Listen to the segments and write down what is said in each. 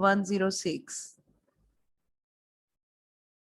106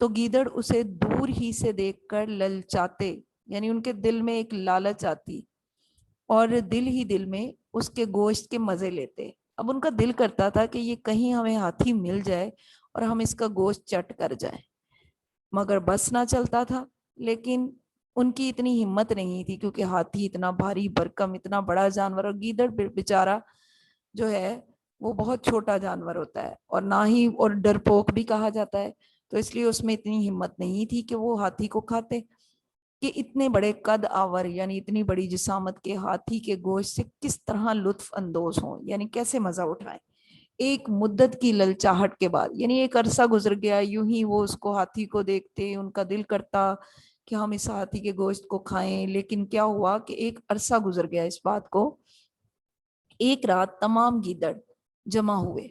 تو گیدڑ اسے دور ہی سے دیکھ کر للچاتے، یعنی ان کے دل میں ایک لالچ آتی اور دل ہی دل میں اس کے گوشت کے مزے لیتے. اب ان کا دل کرتا تھا کہ یہ کہیں ہمیں ہاتھی مل جائے اور ہم اس کا گوشت چٹ کر جائیں، مگر بس نہ چلتا تھا. لیکن ان کی اتنی ہمت نہیں تھی، کیونکہ ہاتھی اتنا بھاری بھرکم، اتنا بڑا جانور، اور گیدڑ بیچارہ جو ہے وہ بہت چھوٹا جانور ہوتا ہے، اور نہ ہی، اور ڈرپوک بھی کہا جاتا ہے. تو اس لیے اس میں اتنی ہمت نہیں تھی کہ وہ ہاتھی کو کھاتے. کہ اتنے بڑے قد آور، یعنی اتنی بڑی جسامت کے ہاتھی کے گوشت سے کس طرح لطف اندوز ہوں، یعنی کیسے مزہ اٹھائیں. ایک مدت کی للچاہٹ کے بعد، یعنی ایک عرصہ گزر گیا، یوں ہی وہ اس کو، ہاتھی کو دیکھتے، ان کا دل کرتا کہ ہم اس ہاتھی کے گوشت کو کھائیں. لیکن کیا ہوا کہ ایک عرصہ گزر گیا اس بات کو. ایک رات تمام گیدڑ جمع ہوئے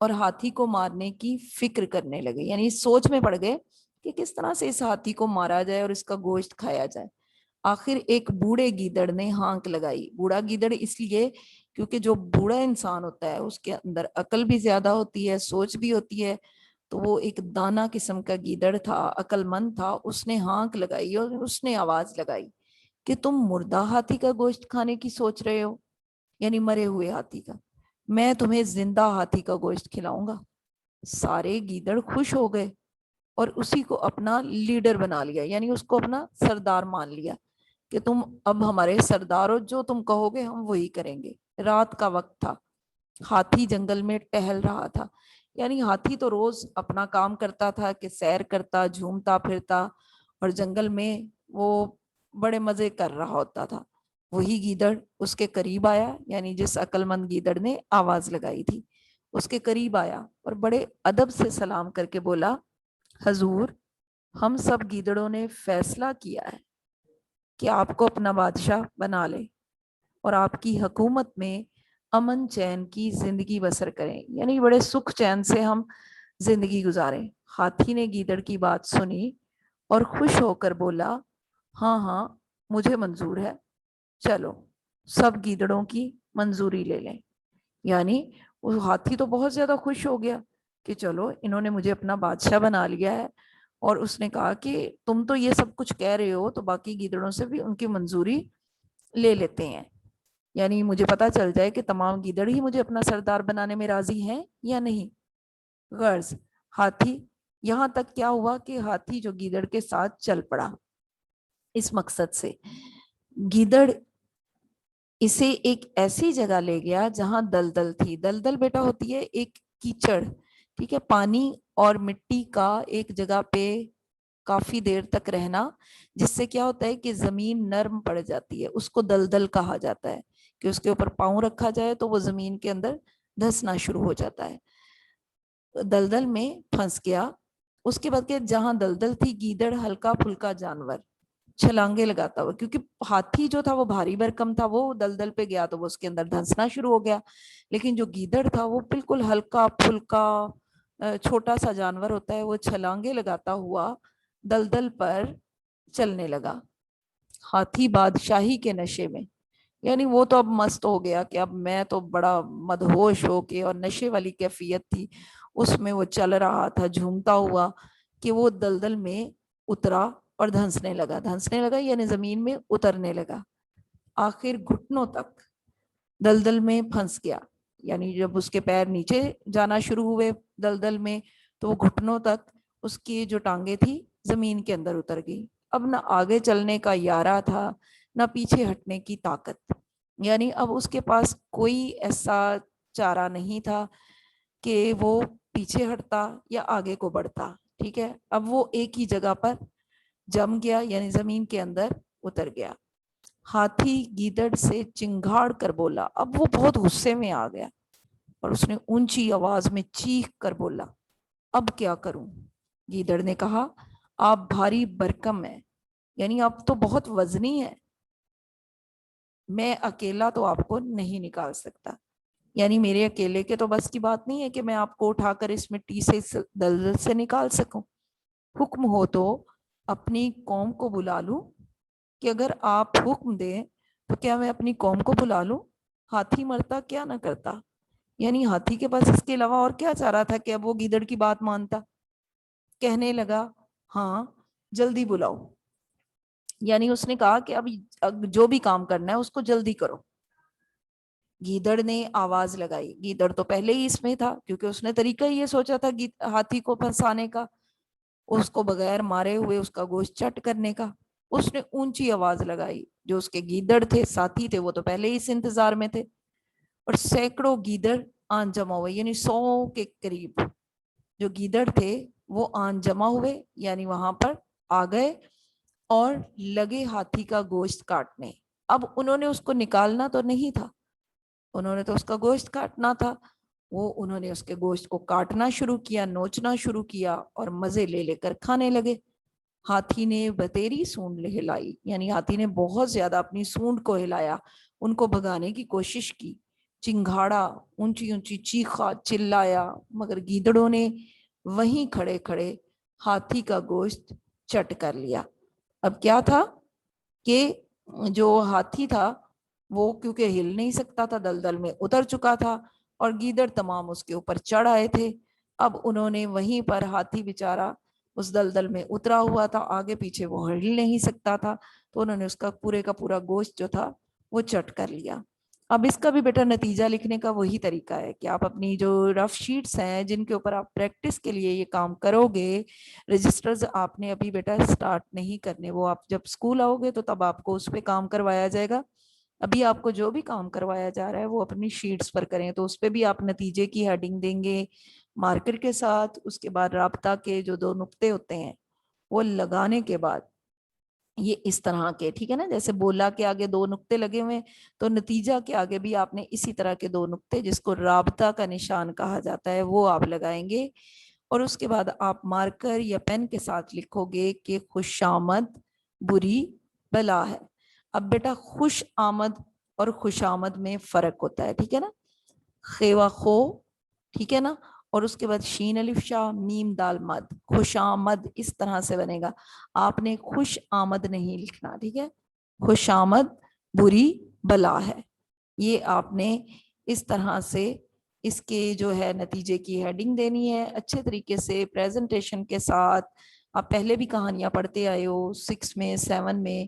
اور ہاتھی کو مارنے کی فکر کرنے لگے، یعنی سوچ میں پڑ گئے کہ کس طرح سے اس ہاتھی کو مارا جائے اور اس کا گوشت کھایا جائے. آخر ایک بوڑھے گیدڑ نے ہانک لگائی. بوڑھا گیدڑ اس لیے کیونکہ جو بوڑھا انسان ہوتا ہے اس کے اندر عقل بھی زیادہ ہوتی ہے، سوچ بھی ہوتی ہے. تو وہ ایک دانا قسم کا گیدڑ تھا، عقل مند تھا. اس نے ہانک لگائی اور اس نے آواز لگائی کہ تم مردہ ہاتھی کا گوشت کھانے کی سوچ رہے ہو، یعنی مرے ہوئے ہاتھی کا. میں تمہیں زندہ ہاتھی کا گوشت کھلاؤں گا. سارے گیدڑ خوش ہو گئے اور اسی کو اپنا لیڈر بنا لیا، یعنی اس کو اپنا سردار مان لیا کہ تم اب ہمارے سردار ہو، جو تم کہو گے ہم وہی کریں گے. رات کا وقت تھا، ہاتھی جنگل میں ٹہل رہا تھا. یعنی ہاتھی تو روز اپنا کام کرتا تھا کہ سیر کرتا، جھومتا پھرتا، اور جنگل میں وہ بڑے مزے کر رہا ہوتا تھا. وہی گیدڑ اس کے قریب آیا، یعنی جس عقل مند گیدڑ نے آواز لگائی تھی اس کے قریب آیا اور بڑے ادب سے سلام کر کے بولا، حضور، ہم سب گیدڑوں نے فیصلہ کیا ہے کہ آپ کو اپنا بادشاہ بنا لے اور آپ کی حکومت میں امن چین کی زندگی بسر کریں، یعنی بڑے سکھ چین سے ہم زندگی گزاریں. ہاتھی نے گیدڑ کی بات سنی اور خوش ہو کر بولا، ہاں ہاں مجھے منظور ہے، چلو سب گیدڑوں کی منظوری لے لیں. یعنی وہ ہاتھی تو بہت زیادہ خوش ہو گیا کہ چلو انہوں نے مجھے اپنا بادشاہ بنا لیا ہے. اور اس نے کہا کہ تم تو یہ سب کچھ کہہ رہے ہو تو باقی گیدڑوں سے بھی ان کی منظوری لے لیتے ہیں، یعنی مجھے پتا چل جائے کہ تمام گیدڑ ہی مجھے اپنا سردار بنانے میں راضی ہیں یا نہیں. غرض ہاتھی، یہاں تک کیا ہوا کہ ہاتھی جو گیدڑ کے ساتھ چل پڑا اس مقصد سے. گیدڑ اسے ایک ایسی جگہ لے گیا جہاں دلدل تھی. دلدل بیٹا ہوتی ہے ایک کیچڑ، ٹھیک ہے، پانی اور مٹی کا ایک جگہ پہ کافی دیر تک رہنا، جس سے کیا ہوتا ہے کہ زمین نرم پڑ جاتی ہے. اس کو دلدل کہا جاتا ہے کہ اس کے اوپر پاؤں رکھا جائے تو وہ زمین کے اندر دھسنا شروع ہو جاتا ہے. دلدل میں پھنس گیا. اس کے بعد کہ جہاں دلدل تھی، گیدڑ ہلکا پھلکا جانور چھلانگے لگاتا ہوا، کیونکہ ہاتھی جو تھا وہ بھاری بھرکم تھا، وہ دلدل پہ گیا تو وہ اس کے اندر دھنسنا شروع ہو گیا. لیکن جو گیدڑ تھا وہ بالکل ہلکا پھلکا چھوٹا سا جانور ہوتا ہے، وہ چھلانگے لگاتا ہوا دلدل پر چلنے لگا. ہاتھی بادشاہی کے نشے میں، یعنی وہ تو اب مست ہو گیا کہ اب میں تو بڑا مدہوش ہو کے، اور نشے والی کیفیت تھی اس میں، وہ چل رہا تھا جھومتا ہوا کہ وہ دلدل میں اترا اور دھنسنے لگا یعنی زمین میں اترنے لگا. آخر گھٹنوں تک دلدل میں پھنس گیا. یعنی جب اس کے پیر نیچے جانا شروع ہوئے دلدل میں تو وہ گھٹنوں تک اس کی جو ٹانگیں تھی زمین کے اندر اتر گئی. اب نہ آگے چلنے کا یارہ تھا نہ پیچھے ہٹنے کی طاقت، یعنی اب اس کے پاس کوئی ایسا چارہ نہیں تھا کہ وہ پیچھے ہٹتا یا آگے کو بڑھتا. ٹھیک ہے، اب وہ ایک ہی جگہ پر جم گیا، یعنی زمین کے اندر اتر گیا. ہاتھی گیدڑ سے چنگھاڑ کر بولا، اب وہ بہت غصے میں آ گیا اور اس نے اونچی آواز میں چیخ کر بولا، اب کیا کروں؟ گیدڑ نے کہا، آپ بھاری بھرکم ہیں، یعنی آپ تو بہت وزنی ہے، میں اکیلا تو آپ کو نہیں نکال سکتا، یعنی میرے اکیلے کے تو بس کی بات نہیں ہے کہ میں آپ کو اٹھا کر اس مٹی سے دلدل سے نکال سکوں. حکم ہو تو اپنی قوم کو بلا لوں، کہ اگر آپ حکم دیں تو کیا میں اپنی قوم کو بلا لوں؟ ہاتھی مرتا کیا نہ کرتا، یعنی ہاتھی کے پاس اس کے علاوہ اور کیا چاہ رہا تھا کہ اب وہ گیدڑ کی بات مانتا. کہنے لگا ہاں جلدی بلاؤ، یعنی اس نے کہا کہ اب جو بھی کام کرنا ہے اس کو جلدی کرو۔ گیدڑ نے آواز لگائی، گیدڑ تو پہلے ہی اس میں تھا کیونکہ اس نے طریقہ یہ سوچا تھا ہاتھی کو پھنسانے کا، اس کو بغیر مارے ہوئے اس کا گوشت چٹ کرنے کا۔ اس نے اونچی آواز لگائی، جو اس کے گیدڑ تھے ساتھی تھے وہ تو پہلے ہی اس انتظار میں تھے، اور سینکڑوں گیدڑ آن جمع ہوئے، یعنی 100 کے قریب جو گیدڑ تھے وہ آن جمع ہوئے، یعنی وہاں پر آ گئے اور لگے ہاتھی کا گوشت کاٹنے۔ اب انہوں نے اس کو نکالنا تو نہیں تھا، انہوں نے تو اس کا گوشت کاٹنا تھا، انہوں نے اس کے گوشت کو کاٹنا شروع کیا، نوچنا شروع کیا اور مزے لے لے کر کھانے لگے۔ ہاتھی نے بتیری سونڈ ہلائی، یعنی ہاتھی نے بہت زیادہ اپنی سونڈ کو ہلایا، ان کو بھگانے کی کوشش کی، چنگھاڑا، اونچی اونچی چیخا، چلایا، مگر گیدڑوں نے وہیں کھڑے کھڑے ہاتھی کا گوشت چٹ کر لیا۔ اب کیا تھا کہ جو ہاتھی تھا وہ کیونکہ ہل نہیں سکتا تھا، دلدل میں اتر چکا تھا، اور گیدڑ تمام اس کے اوپر چڑھ آئے تھے۔ اب انہوں نے وہیں پر، ہاتھی بیچارہ اس دلدل میں اترا ہوا تھا، آگے پیچھے وہ ہل نہیں سکتا تھا، تو انہوں نے اس کا پورا گوشت جو تھا وہ چٹ کر لیا۔ اب اس کا بھی بیٹا نتیجہ لکھنے کا وہی طریقہ ہے کہ آپ اپنی جو رف شیٹس ہیں جن کے اوپر آپ پریکٹس کے لیے یہ کام کرو گے، رجسٹرز آپ نے ابھی بیٹا سٹارٹ نہیں کرنے، وہ آپ جب اسکول آؤ گے تو تب آپ کو اس پہ کام کروایا جائے گا۔ ابھی آپ کو جو بھی کام کروایا جا رہا ہے وہ اپنی شیٹس پر کریں، تو اس پہ بھی آپ نتیجے کی ہیڈنگ دیں گے مارکر کے ساتھ، اس کے بعد رابطہ کے جو 2 نقطے ہوتے ہیں وہ لگانے کے بعد یہ اس طرح کے، ٹھیک ہے نا، جیسے بولا کے آگے 2 نقطے لگے ہوئے، تو نتیجہ کے آگے بھی آپ نے اسی طرح کے 2 نقطے، جس کو رابطہ کا نشان کہا جاتا ہے، وہ آپ لگائیں گے، اور اس کے بعد آپ مارکر یا پین کے ساتھ لکھو گے کہ خوش آمد بری بلا ہے۔ اب بیٹا خوش آمد اور خوش آمد میں فرق ہوتا ہے، ٹھیک ہے نا، خیوا خو، ٹھیک ہے نا، اور اس کے بعد شین الف شاہ میم دال مد، خوش آمد اس طرح سے بنے گا، آپ نے خوش آمد نہیں لکھنا، ٹھیک ہے، خوش آمد بری بلا ہے، یہ آپ نے اس طرح سے اس کے جو ہے نتیجے کی ہیڈنگ دینی ہے اچھے طریقے سے پریزنٹیشن کے ساتھ۔ آپ پہلے بھی کہانیاں پڑھتے آئے ہو 6 میں 7 میں،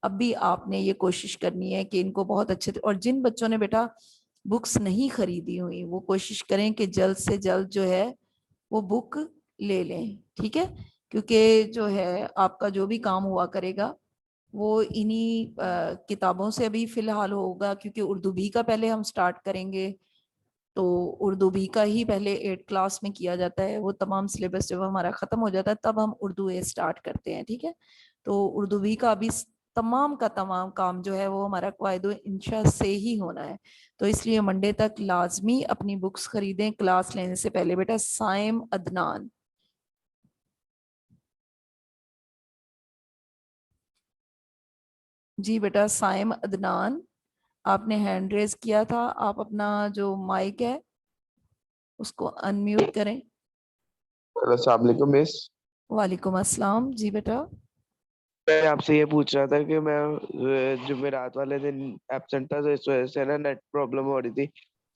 اب بھی آپ نے یہ کوشش کرنی ہے کہ ان کو بہت اچھے، اور جن بچوں نے بیٹا بکس نہیں خریدی ہوئی وہ کوشش کریں کہ جلد سے جلد جو ہے وہ بک لے لیں، ٹھیک ہے، کیونکہ جو ہے آپ کا جو بھی کام ہوا کرے گا وہ انہی کتابوں سے بھی فی الحال ہوگا، کیونکہ اردو بھی کا پہلے ہم سٹارٹ کریں گے، تو اردو بی کا ہی پہلے 8 کلاس میں کیا جاتا ہے، وہ تمام سلیبس جب ہمارا ختم ہو جاتا ہے تب ہم اردو اے سٹارٹ کرتے ہیں، ٹھیک ہے، تو اردو بی کا ابھی تمام کا تمام کام جو ہے وہ ہمارا قواعد و انشاء سے ہی ہونا ہے، تو اس لیے منڈے تک لازمی اپنی بکس خریدیں کلاس لینے سے پہلے۔ بیٹا سائم عدنان، جی بیٹا سائم عدنان، آپ نے ہینڈ ریز کیا تھا، آپ اپنا جو مائک ہے اس کو انمیوٹ کریں۔ السلام علیکم مس، وعلیکم السلام، جی بیٹا۔ میں آپ سے یہ پوچھ رہا تھا کہ میں جمعرات والے دن ایبسنٹ تھا، تو اس وجہ سے نا نیٹ پرابلم ہو رہی تھی،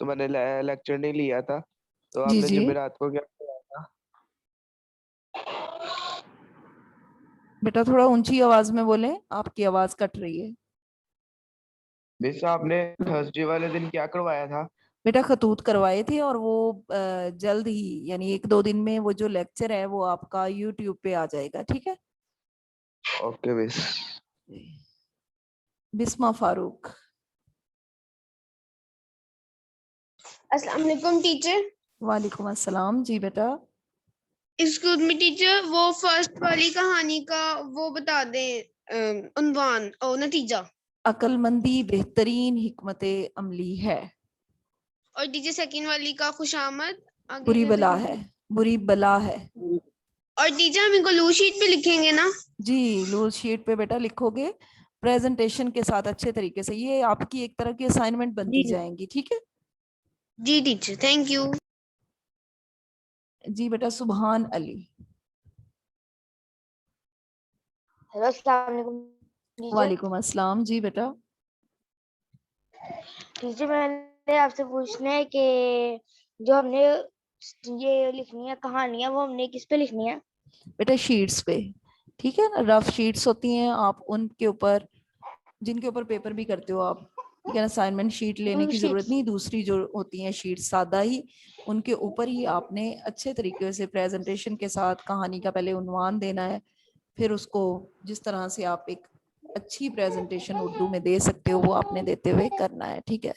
تو میں نے لیکچر نہیں لیا تھا، تو آپ جی نے جی جمعرات کو کیا کرایا تھا؟ بیٹا تھوڑا اونچی آواز میں بولیں، آپ کی آواز کٹ رہی ہے۔ مس آپ نے تھرسڈے والے دن کیا کروایا تھا؟ بیٹا خطوط کروائے تھے، اور وہ جلد ہی یعنی 1-2 دن میں وہ جو لیکچر ہے وہ آپ کا یوٹیوب پہ آ جائے گا، ٹھیک ہے۔ اوکے مس۔ بسمہ فاروق، السلام علیکم ٹیچر۔ وعلیکم السلام، جی بیٹا۔ ایکسکیوز می ٹیچر، وہ فرسٹ والی کہانی کا وہ بتا دیں عنوان اور نتیجہ، عقل مندی بہترین حکمت عملی ہے، اور ٹیچر سیکنڈ والی کا خوش آمد آگے بری کر بلا دیں، ہے، بری بلا ہے۔ اور ٹیچر ہم ان کو لو شیٹ پہ لکھیں گے نا؟ جی لوز شیٹ پہ بیٹا لکھو گے پریزنٹیشن کے ساتھ اچھے طریقے سے، یہ آپ کی ایک طرح کی اسائنمنٹ بنتی جائیں گی، ٹھیک ہے۔ جی ٹیچر، تھینک یو۔ جی بیٹا سبحان علی، ہیلو السلام علیکم ٹیچر۔ وعلیکم السلام، جی بیٹا۔ ٹیچر میں نے آپ سے پوچھنا ہے کہ جو ہم نے یہ لکھنی ہے کہانیاں وہ ہم نے کس پہ لکھنی ہے؟ بیٹا شیٹس پہ, ٹھیک ہے نا, رف شیٹس ہوتی ہیں, آپ ان کے اوپر, جن کے اوپر پیپر بھی کرتے ہو آپ, ٹھیک ہے نا, اسائنمنٹ شیٹ لینے کی ضرورت نہیں, دوسری جو ہوتی ہیں شیٹ سادہ ہی, ان کے اوپر ہی آپ نے اچھے طریقے سے پریزنٹیشن کے ساتھ کہانی کا پہلے عنوان دینا ہے, پھر اس کو جس طرح سے آپ ایک اچھی پریزنٹیشن اردو میں دے سکتے ہو وہ آپ نے دیتے ہوئے کرنا ہے, ٹھیک ہے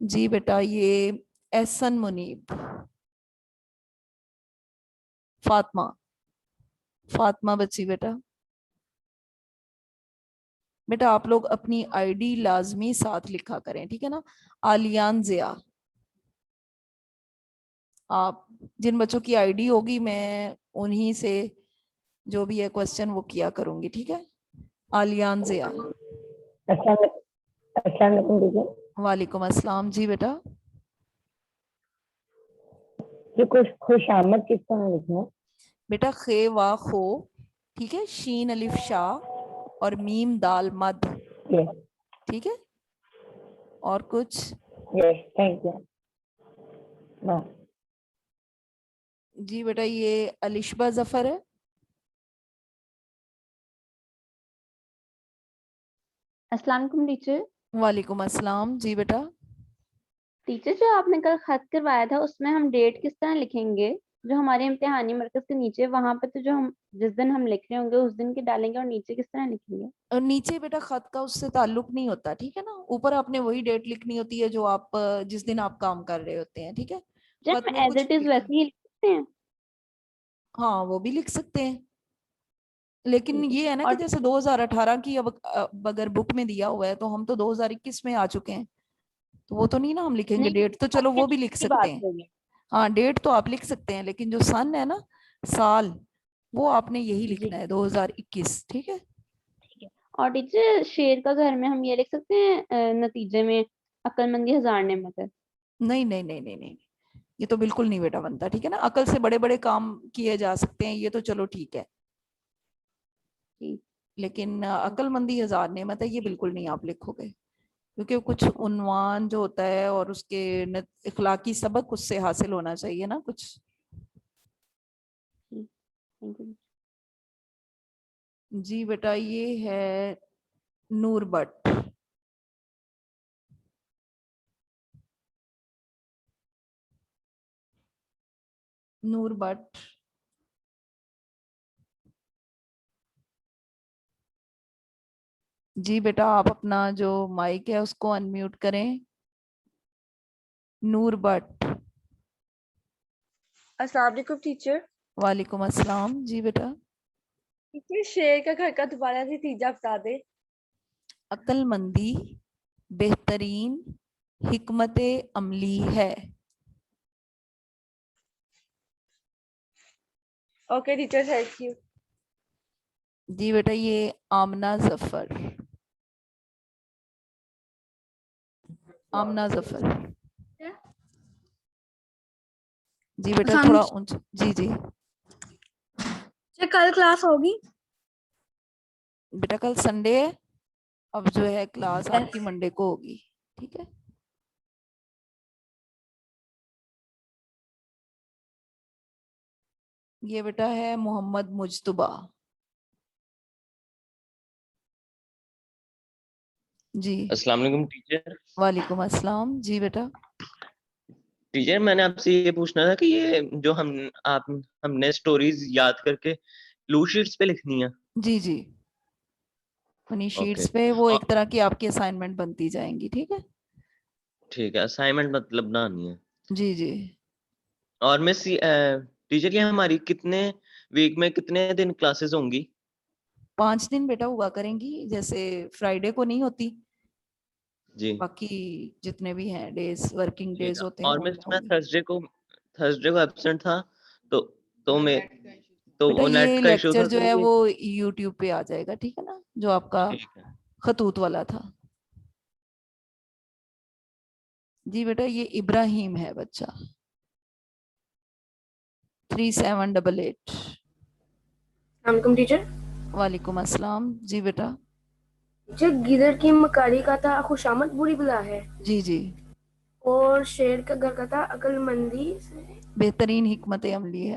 جی. بیٹا یہ احسن منیب, فاطمہ بچی بیٹا, بیٹا آپ لوگ اپنی آئی ڈی لازمی ساتھ لکھا کریں, ٹھیک ہے نا. آلیان ضیاء, آپ جن بچوں کی آئی ڈی ہوگی میں انہی سے جو بھی ہے کوشچن وہ کیا کروں گی, ٹھیک ہے. آلیان ضیاء. السلام علیکم ٹیچر. وعلیکم السلام. جی بیٹا یہ کچھ خوش آمد کس طرح لکھنا ہے؟ بیٹا خے وا خو, ٹھیک ہے, شین الف شا اور میم دال مد, یس ٹھیک ہے. اور کچھ یس تھینک یو. جی بیٹا یہ الشبہ ظفر ہے. السلام علیکم ٹیچر. وعلیکم السلام. جی بیٹا ٹیچر جو آپ نے کل خط کروایا تھا اس میں ہم ڈیٹ کس طرح لکھیں گے؟ جو ہمارے امتحانی مرکز کے نیچے وہاں پہ تو جو ہم جس دن ہم لکھ رہے ہوں گے اس دن کے ڈالیں گے, اور نیچے کس طرح لکھیں گے؟ اور نیچے بیٹا خط کا اس سے تعلق نہیں ہوتا, ٹھیک ہے نا. اوپر آپ نے وہی ڈیٹ لکھنی ہوتی ہے جو آپ جس دن آپ کام کر رہے ہوتے ہیں, ٹھیک ہے. جب خط ہم میں ایز کچھ اٹ از ویسے ہی لکھ سکتے ہیں. ہاں وہ بھی لکھ سکتے ہیں, لیکن ٹھیک ہے. یہ ہے نا اور کہ جیسے 2018 کی اب اگر بک میں دیا ہوا ہے تو ہم تو 2021 میں آ چکے ہیں, تو وہ تو نہیں نا ہم لکھیں گے نہیں ڈیٹ, تو چلو وہ بھی لکھ کی سکتے بات ہیں. ہوگی. ہاں ڈیٹ تو آپ لکھ سکتے ہیں, لیکن جو سن ہے نا, سال, وہ آپ نے یہی جی لکھنا ہے 2021, ٹھیک ہے. ٹھیک ہے. اور ٹیچر شیر کا گھر میں ہم یہ لکھ سکتے ہیں نتیجے میں عقل مندی ہزار نعمت ہے؟ نہیں نہیں نہیں نہیں نہیں, یہ تو بالکل نہیں بیٹا بنتا, ٹھیک ہے نا. عقل سے بڑے بڑے کام کیے جا سکتے ہیں, یہ تو چلو ٹھیک ہے, جی. لیکن عقل مندی ہزار نعمت ہے یہ بالکل نہیں آپ لکھو گے, کیونکہ کچھ عنوان جو ہوتا ہے اور اس کے اخلاقی سبق اس سے حاصل ہونا چاہیے نا کچھ. Thank you. جی بیٹا یہ ہے نور بٹ, نور بٹ. جی بیٹا آپ اپنا جو مائک ہے اس کو انمیوٹ کریں. نور بٹ. السلام علیکم ٹیچر. وعلیکم السلام. جی بیٹا ٹیچر شیر کا گھر کا دوبارہ نتیجہ بتا دیں. عقل مندی بہترین حکمت عملی ہے. Okay teacher thank you. جی بیٹا یہ آمنہ ظفر, آمنہ ظفر. جی بیٹا تھوڑا اونچا, جی جی کل کلاس ہوگی؟ بیٹا کل سنڈے ہے, اب جو ہے کلاس آپ کی منڈے کو ہوگی, ٹھیک ہے. یہ بیٹا ہے محمد مجتبہ. جی السلام علیکم ٹیچر. وعلیکم السلام. جی بیٹا ٹیچر میں نے آپ سے یہ پوچھنا تھا کہ یہ جو ہم نے سٹوریز یاد کر کے بلو شیٹس پہ لکھنی ہے. جی جی انہی اوکے شیٹس پہ وہ ایک طرح کی آپ کی اسائنمنٹ بنتی جائیں گی, ٹھیک ہے. ٹھیک ہے, اسائنمنٹ مطلب بنانی ہے. جی جی اور مس ٹیچر یہ ہماری کتنے ویک میں کتنے دن کلاسز ہوں گی؟ 5 دن بیٹا ہوا کریں گی, جیسے فرائیڈے کو نہیں ہوتی, جی باقی جتنے بھی ہیں ڈیز, ورکنگ ٹھیک ڈیز ہے. ہوتے ہیں اور ان میں مس میں ہوگی. تھرسڈے کو ایبسنٹ تھا, تو میں بیٹا نیٹ یہ کا ایشو لیکچر تھا جو تو ہے یہ وہ یوٹیوب پہ آ جائے گا, ٹھیک ہے نا, جو آپ کا ٹھیک ہے. خطوط والا تھا. جی بیٹا یہ ابراہیم ہے بچہ, 3788. السلام علیکم ٹیچر. وعلیکم السلام. جی بیٹا ٹیچر گیدڑ کی مکاری کا تھا خوشامد بری بلا ہے, جی جی اور شیر کا گھر کا تھا عقل مندی سے بہترین حکمت عملی ہے.